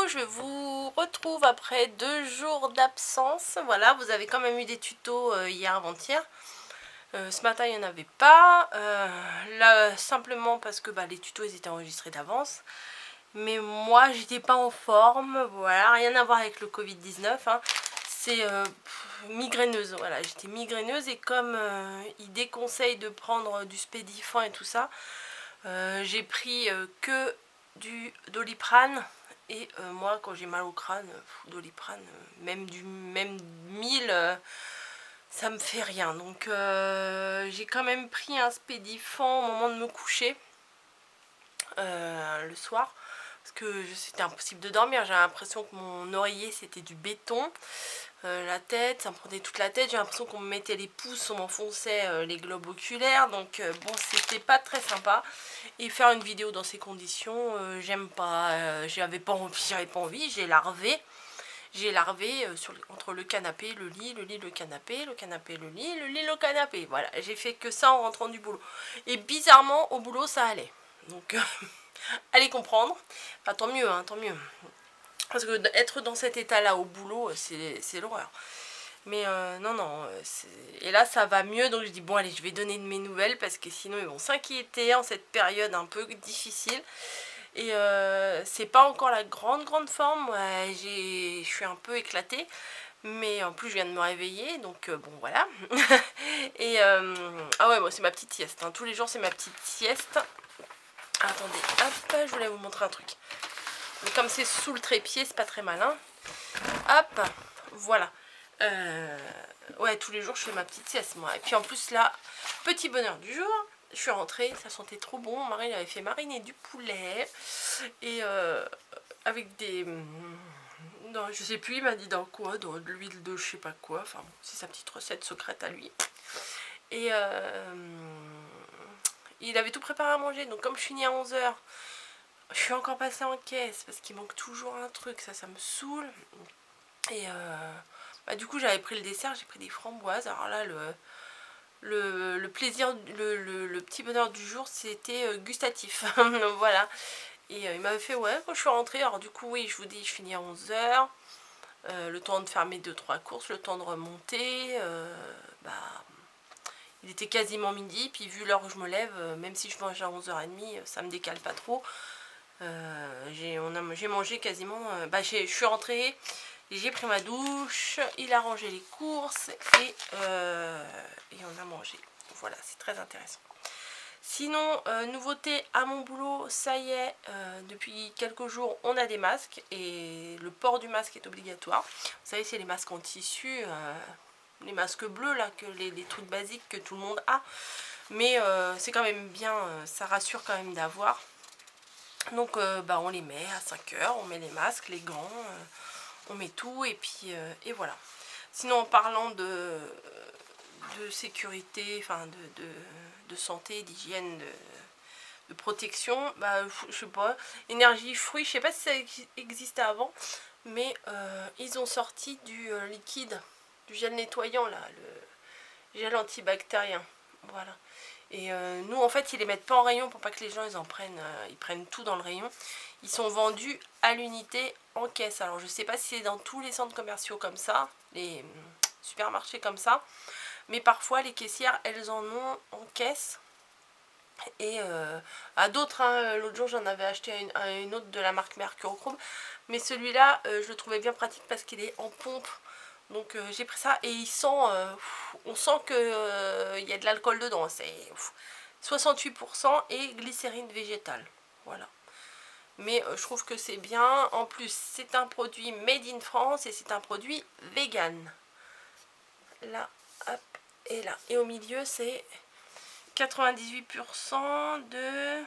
je vous retrouve après 2 jours d'absence. Voilà, vous avez quand même eu des tutos hier avant-hier. Ce matin, il n'y en avait pas. Là, simplement parce que les tutos ils étaient enregistrés d'avance. Mais moi, j'étais pas en forme. Voilà, rien à voir avec le Covid-19. Hein. C'est migraineuse. Voilà, j'étais migraineuse et comme ils déconseillent de prendre du Spédifan et tout ça, j'ai pris que du Doliprane. Et moi, quand j'ai mal au crâne, Doliprane, même 1000, ça me fait rien. Donc j'ai quand même pris un Spédifan au moment de me coucher le soir. Parce que c'était impossible de dormir. J'ai l'impression que mon oreiller c'était du béton. La tête, ça me prenait toute la tête. J'ai l'impression qu'on me mettait les pouces, on m'enfonçait les globes oculaires. Donc bon, c'était pas très sympa. Et faire une vidéo dans ces conditions, j'aime pas. J'avais pas envie. J'ai larvé. Entre le canapé, le lit, le canapé, le canapé, le lit, le canapé. Voilà, j'ai fait que ça en rentrant du boulot. Et bizarrement, au boulot, ça allait. Donc, allez comprendre. Enfin, tant mieux, hein, tant mieux. Parce que être dans cet état-là au boulot, c'est l'horreur. Mais non. Et là, ça va mieux. Donc, je dis, bon, allez, je vais donner de mes nouvelles. Parce que sinon, ils vont s'inquiéter en cette période un peu difficile. Et c'est pas encore la grande forme. Je suis un peu éclatée. Mais en plus, je viens de me réveiller. Donc, bon, voilà. Et ah ouais, bon, c'est ma petite sieste. Hein. Tous les jours, c'est ma petite sieste. Attendez, hop, je voulais vous montrer un truc. Mais comme c'est sous le trépied, c'est pas très malin. Hop, voilà. Ouais, tous les jours, je fais ma petite sieste, moi. Et puis en plus, là, petit bonheur du jour, je suis rentrée, ça sentait trop bon. Mon mari avait fait mariner du poulet. Et avec des... Non, je sais plus, il m'a dit dans quoi, dans de l'huile de je sais pas quoi. Enfin, bon, c'est sa petite recette secrète à lui. Et il avait tout préparé à manger. Donc comme je finis à 11 h, je suis encore passée en caisse parce qu'il manque toujours un truc. Ça me saoule. Et du coup, j'avais pris le dessert, j'ai pris des framboises. Alors là, le plaisir, le petit bonheur du jour, c'était gustatif. Voilà. Et il m'avait fait, ouais, quand je suis rentrée. Alors du coup, oui, je vous dis, je finis à 11 h. Le temps de faire mes 2-3 courses, le temps de remonter. Il était quasiment midi. Puis vu l'heure où je me lève, même si je mange à 11 h 30, ça me décale pas trop. J'ai mangé quasiment... je suis rentrée, j'ai pris ma douche, il a rangé les courses et on a mangé. Voilà, c'est très intéressant. Sinon, nouveauté à mon boulot, ça y est, depuis quelques jours, on a des masques et le port du masque est obligatoire. Vous savez, c'est les masques en tissu, les masques bleus, là, les trucs basiques que tout le monde a. Mais c'est quand même bien, ça rassure quand même d'avoir. Donc on les met à 5 h, on met les masques, les gants, on met tout et puis et voilà. Sinon en parlant de sécurité, enfin de santé, d'hygiène, de protection, je sais pas, énergie fruits, je sais pas si ça existait avant, mais ils ont sorti du liquide, du gel nettoyant là, le gel antibactérien, voilà. Et nous en fait ils les mettent pas en rayon pour pas que les gens ils en prennent, ils prennent tout dans le rayon. Ils sont vendus à l'unité en caisse. Alors je sais pas si c'est dans tous les centres commerciaux comme ça, les supermarchés comme ça, mais parfois les caissières elles en ont en caisse. Et à d'autres, hein, l'autre jour j'en avais acheté à une autre de la marque Mercurochrome, mais celui-là je le trouvais bien pratique parce qu'il est en pompe. Donc j'ai pris ça et il sent, on sent que y a de l'alcool dedans, c'est 68% et glycérine végétale, voilà. Mais je trouve que c'est bien, en plus c'est un produit made in France et c'est un produit vegan. Là, hop, et là. Et au milieu c'est 98% de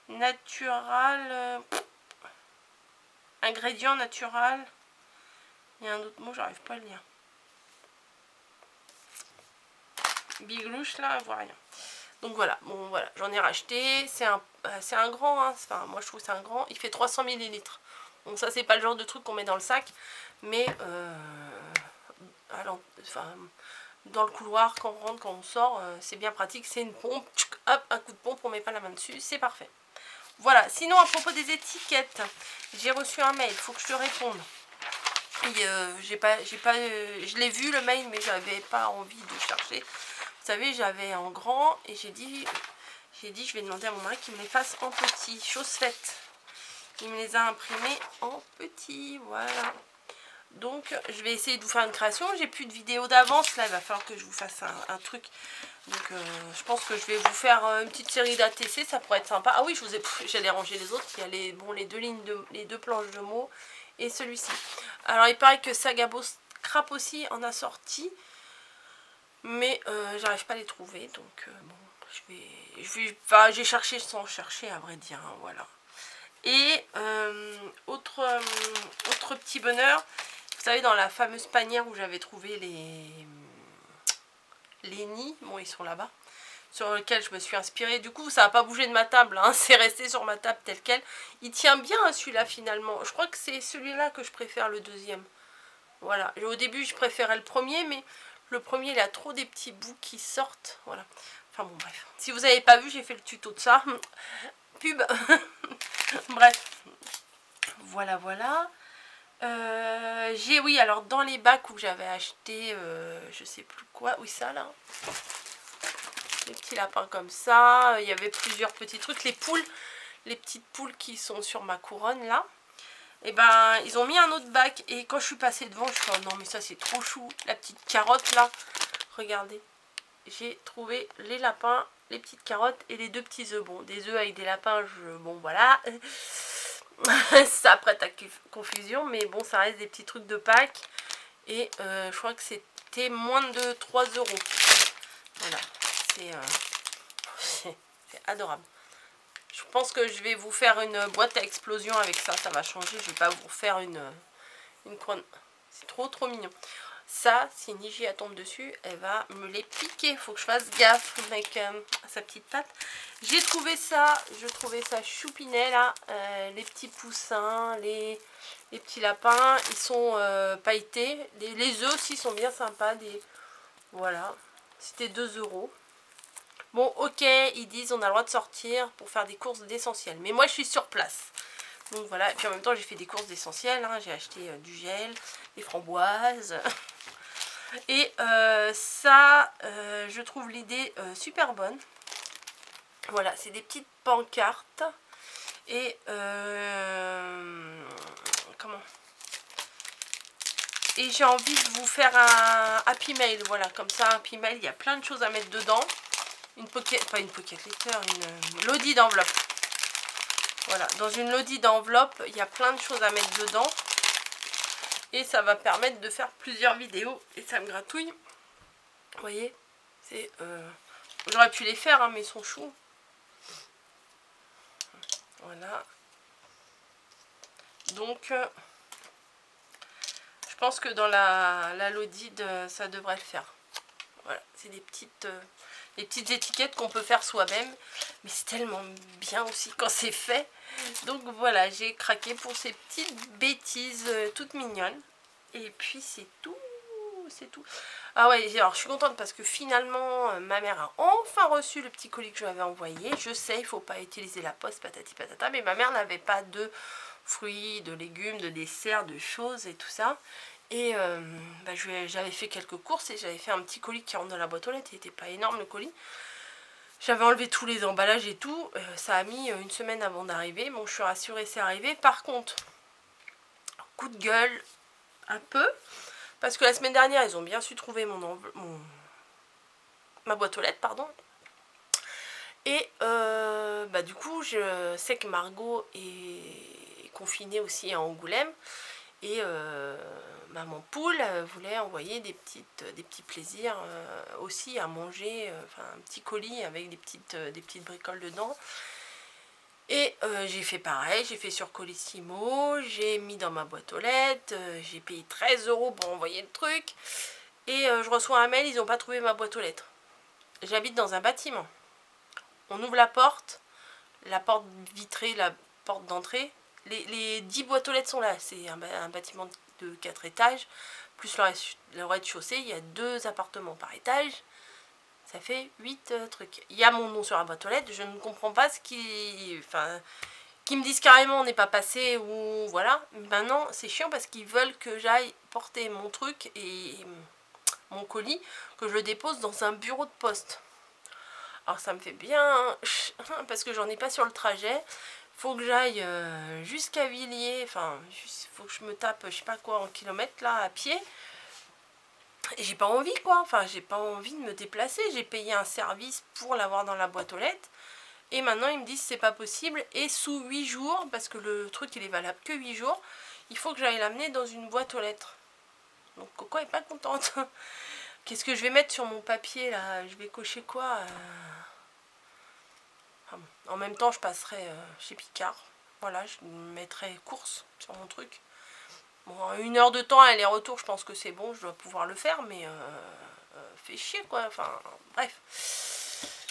natural, ingrédients naturels. Il y a un autre mot, j'arrive pas à le lire. Biglouche là, elle voit rien. Donc voilà, bon voilà, j'en ai racheté. C'est un grand, hein. Enfin, moi je trouve que c'est un grand. Il fait 300 ml. Donc ça c'est pas le genre de truc qu'on met dans le sac, mais dans le couloir quand on rentre, quand on sort, c'est bien pratique. C'est une pompe, hop, un coup de pompe, on met pas la main dessus, c'est parfait. Voilà, sinon à propos des étiquettes, j'ai reçu un mail, il faut que je te réponde. Et je l'ai vu le mail, mais j'avais pas envie de chercher. Vous savez, j'avais en grand et j'ai dit je vais demander à mon mari qu'il me les fasse en petit, chose faite. Il me les a imprimés en petit, voilà. Donc je vais essayer de vous faire une création. J'ai plus de vidéo d'avance, là il va falloir que je vous fasse un truc. Donc je pense que je vais vous faire une petite série d'ATC, ça pourrait être sympa. Ah oui, j'allais ranger les autres. Il y a les deux planches de mots et celui-ci. Alors il paraît que Sagabo Scrap aussi en a sorti, mais j'arrive pas à les trouver. Donc bon, j'ai cherché sans chercher à vrai dire, hein, voilà. Et autre petit bonheur, vous savez, dans la fameuse panière où j'avais trouvé les nids, bon ils sont là-bas, sur lequel je me suis inspirée. Du coup ça n'a pas bougé de ma table, hein, c'est resté sur ma table tel quel. Il tient bien hein, celui-là finalement. Je crois que c'est celui-là que je préfère, le deuxième. Voilà, et au début je préférais le premier, mais le premier il a trop des petits bouts qui sortent. Voilà, enfin bon bref. Si vous n'avez pas vu, j'ai fait le tuto de ça. Pub. Bref. Voilà, voilà. Oui, alors dans les bacs où j'avais acheté, je sais plus quoi, oui ça là, les petits lapins comme ça, il y avait plusieurs petits trucs, les petites poules qui sont sur ma couronne là, et ben ils ont mis un autre bac, et quand je suis passée devant, je suis oh non mais ça c'est trop chou, la petite carotte là, regardez, j'ai trouvé les lapins, les petites carottes et les deux petits œufs, bon des œufs avec des lapins, bon voilà. Ça prête à confusion, mais bon ça reste des petits trucs de Pâques, et je crois que c'était moins de 3 €. Voilà, c'est adorable. Je pense que je vais vous faire une boîte à explosion avec ça, ça va changer. Je vais pas vous refaire une couronne. C'est trop mignon. Ça, si Niji tombe dessus, elle va me les piquer. Faut que je fasse gaffe avec sa petite patte. J'ai trouvé ça, je trouvais ça choupinet là. Les petits poussins, les petits lapins, ils sont pailletés. Les œufs aussi sont bien sympas. Voilà, c'était 2 €. Bon, ok, ils disent on a le droit de sortir pour faire des courses d'essentiel. Mais moi, je suis sur place. Donc voilà, et puis en même temps, j'ai fait des courses d'essentiel. Hein. J'ai acheté du gel, des framboises. Et ça, je trouve l'idée super bonne. Voilà, c'est des petites pancartes. Et comment? Et j'ai envie de vous faire un Happy Mail. Voilà, comme ça, un Happy Mail, il y a plein de choses à mettre dedans. Pas une pocket letter, une lodi d'enveloppe. Voilà, dans une lodi d'enveloppe, il y a plein de choses à mettre dedans. Et ça va permettre de faire plusieurs vidéos. Et ça me gratouille. Vous voyez, c'est j'aurais pu les faire, hein, mais ils sont choux. Voilà. Donc, je pense que dans la lodi, ça devrait le faire. Voilà, c'est des petites étiquettes qu'on peut faire soi-même. Mais c'est tellement bien aussi quand c'est fait. Donc voilà, j'ai craqué pour ces petites bêtises toutes mignonnes. Et puis c'est tout. C'est tout. Ah ouais, alors je suis contente parce que finalement ma mère a enfin reçu le petit colis que je lui avais envoyé. Je sais, il ne faut pas utiliser la poste, patati patata, mais ma mère n'avait pas de fruits, de légumes, de desserts, de choses et tout ça. Et j'avais fait quelques courses et j'avais fait un petit colis qui rentre dans la boîte aux lettres. Il n'était pas énorme le colis. J'avais enlevé tous les emballages et tout. Ça a mis une semaine avant d'arriver. Bon, je suis rassurée, c'est arrivé. Par contre, coup de gueule un peu. Parce que la semaine dernière, ils ont bien su trouver ma boîte aux lettres, pardon. Et du coup, je sais que Margot est confinée aussi à Angoulême. Et maman poule voulait envoyer des petits plaisirs aussi à manger. Enfin, un petit colis avec des petites bricoles dedans. Et j'ai fait pareil, j'ai fait sur Colissimo, j'ai mis dans ma boîte aux lettres, j'ai payé 13 € pour envoyer le truc. Et je reçois un mail, ils n'ont pas trouvé ma boîte aux lettres. J'habite dans un bâtiment. On ouvre la porte vitrée, la porte d'entrée. Les 10 boîtes aux lettres sont là. C'est un bâtiment de 4 étages. Plus le rez-de-chaussée, il y a 2 appartements par étage. Ça fait 8 trucs. Il y a mon nom sur la boîte aux lettres. Je ne comprends pas ce qui... Enfin, qui me disent carrément on n'est pas passé ou voilà. Maintenant, c'est chiant parce qu'ils veulent que j'aille porter mon truc et mon colis, que je le dépose dans un bureau de poste. Alors ça me fait bien... parce que j'en ai pas sur le trajet. Faut que j'aille jusqu'à Villiers. Enfin, faut que je me tape, je sais pas quoi, en kilomètres là, à pied. Et j'ai pas envie quoi, enfin j'ai pas envie de me déplacer, j'ai payé un service pour l'avoir dans la boîte aux lettres. Et maintenant ils me disent c'est pas possible et sous 8 jours, parce que le truc il est valable que 8 jours, il faut que j'aille l'amener dans une boîte aux lettres. Donc Coco est pas contente. Qu'est-ce que je vais mettre sur mon papier là? Je vais cocher quoi enfin, bon. En même temps je passerai chez Picard. Voilà, je mettrai course sur mon truc. Bon, 1 heure de temps aller-retour, je pense que c'est bon, je dois pouvoir le faire, mais fait chier quoi, enfin bref.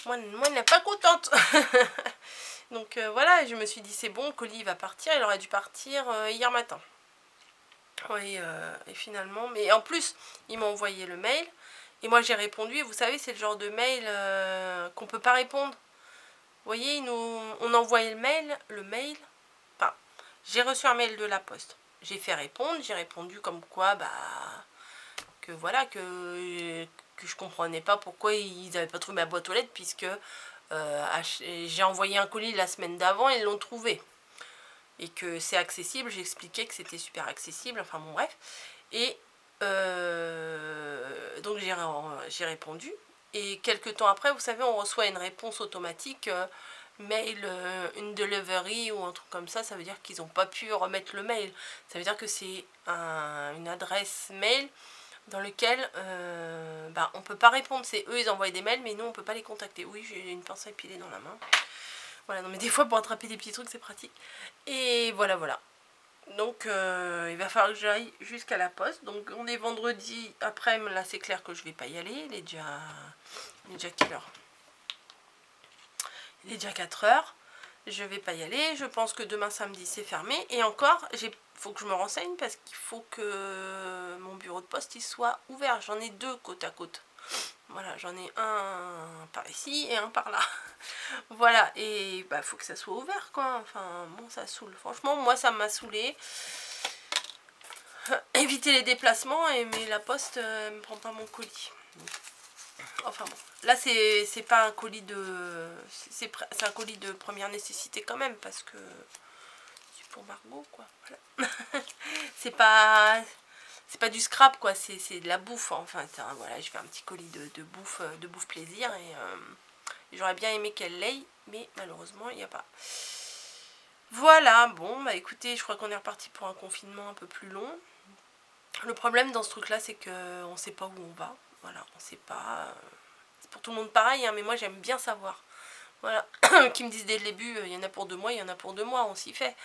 Moi elle n'est pas contente. Donc voilà, je me suis dit c'est bon, le colis va partir, il aurait dû partir hier matin. Oui, et finalement, mais en plus, il m'a envoyé le mail, et moi j'ai répondu, et vous savez, c'est le genre de mail qu'on peut pas répondre. Vous voyez, on a envoyé le mail, enfin, j'ai reçu un mail de la poste. J'ai fait répondre, j'ai répondu comme quoi, bah, que voilà, que je comprenais pas pourquoi ils n'avaient pas trouvé ma boîte aux lettres, puisque j'ai envoyé un colis la semaine d'avant et ils l'ont trouvé. Et que c'est accessible, j'ai expliqué que c'était super accessible, enfin bon bref. Et donc j'ai répondu. Et quelques temps après, vous savez, on reçoit une réponse automatique, mail, une delivery ou un truc comme ça veut dire qu'ils n'ont pas pu remettre le mail. Ça veut dire que c'est une adresse mail dans lequel bah, on ne peut pas répondre. C'est eux, ils envoient des mails, mais nous, on ne peut pas les contacter. Oui, j'ai une pince à épiler dans la main. Voilà, non mais des fois, pour attraper des petits trucs, c'est pratique. Et voilà, voilà. Donc, il va falloir que j'aille jusqu'à la poste. Donc, on est vendredi après, là, c'est clair que je vais pas y aller. Il est déjà quelle heure? Il est déjà 4 heures. Je vais pas y aller. Je pense que demain samedi c'est fermé. Et encore, faut que je me renseigne parce qu'il faut que mon bureau de poste il soit ouvert. J'en ai 2 côte à côte. Voilà, j'en ai un par ici et un par là. Voilà, et bah faut que ça soit ouvert quoi. Enfin, bon, ça saoule. Franchement, moi ça m'a saoulé. Éviter les déplacements, mais la poste me prend pas mon colis. Enfin bon, là c'est pas un colis de... C'est un colis de première nécessité quand même, parce que c'est pour Margot quoi, voilà. c'est pas du scrap quoi, c'est de la bouffe, enfin voilà, je fais un petit colis de bouffe plaisir, et j'aurais bien aimé qu'elle l'ait, mais malheureusement il n'y a pas. Voilà, bon bah écoutez, je crois qu'on est reparti pour un confinement un peu plus long. Le problème dans ce truc là, c'est qu'on sait pas où on va, voilà, on sait pas... C'est pour tout le monde pareil, hein, mais moi j'aime bien savoir. Voilà, qui me disent dès le début, il y en a pour 2 mois, il y en a pour 2 mois, on s'y fait.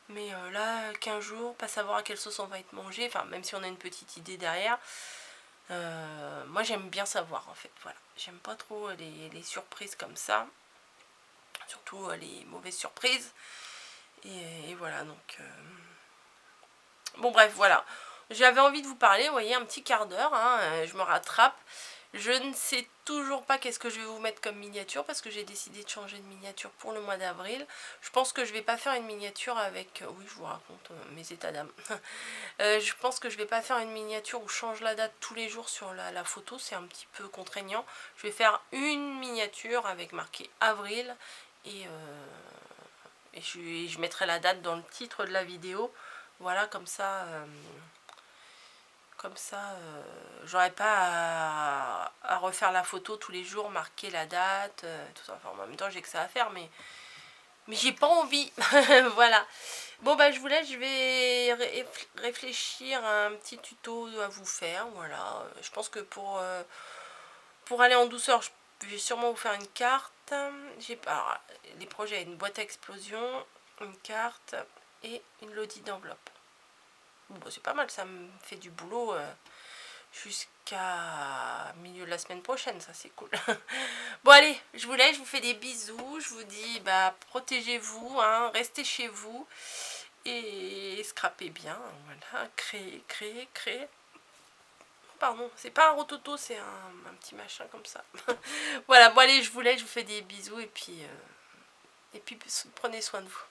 Mais là, 15 jours, pas savoir à quelle sauce on va être mangé, enfin même si on a une petite idée derrière, moi j'aime bien savoir en fait, voilà. J'aime pas trop les surprises comme ça, surtout les mauvaises surprises. Et voilà, donc... Bon bref, voilà. J'avais envie de vous parler, vous voyez, un petit quart d'heure, hein, je me rattrape. Je ne sais toujours pas qu'est-ce que je vais vous mettre comme miniature, parce que j'ai décidé de changer de miniature pour le mois d'avril. Je pense que je vais pas faire une miniature avec... oui, je vous raconte mes états d'âme. Je pense que je vais pas faire une miniature où je change la date tous les jours sur la photo, c'est un petit peu contraignant. Je vais faire une miniature avec marqué avril, et je mettrai la date dans le titre de la vidéo. Voilà, comme ça... j'aurais pas à refaire la photo tous les jours, marquer la date, tout ça. Enfin, en même temps, j'ai que ça à faire, mais j'ai pas envie. Voilà. Bon, bah, je vous laisse, je vais réfléchir à un petit tuto à vous faire. Voilà. Je pense que pour aller en douceur, je vais sûrement vous faire une carte. J'ai pas les projets, une boîte à explosion, une carte et une lodi d'enveloppe. Bon, c'est pas mal, ça me fait du boulot jusqu'à milieu de la semaine prochaine, ça c'est cool. Bon allez, je vous laisse, je vous fais des bisous, je vous dis bah protégez-vous, hein, restez chez vous et scrapez bien, voilà, créez. pardon. C'est pas un rototo, c'est un petit machin comme ça. Voilà, bon allez, je vous laisse, je vous fais des bisous et puis prenez soin de vous.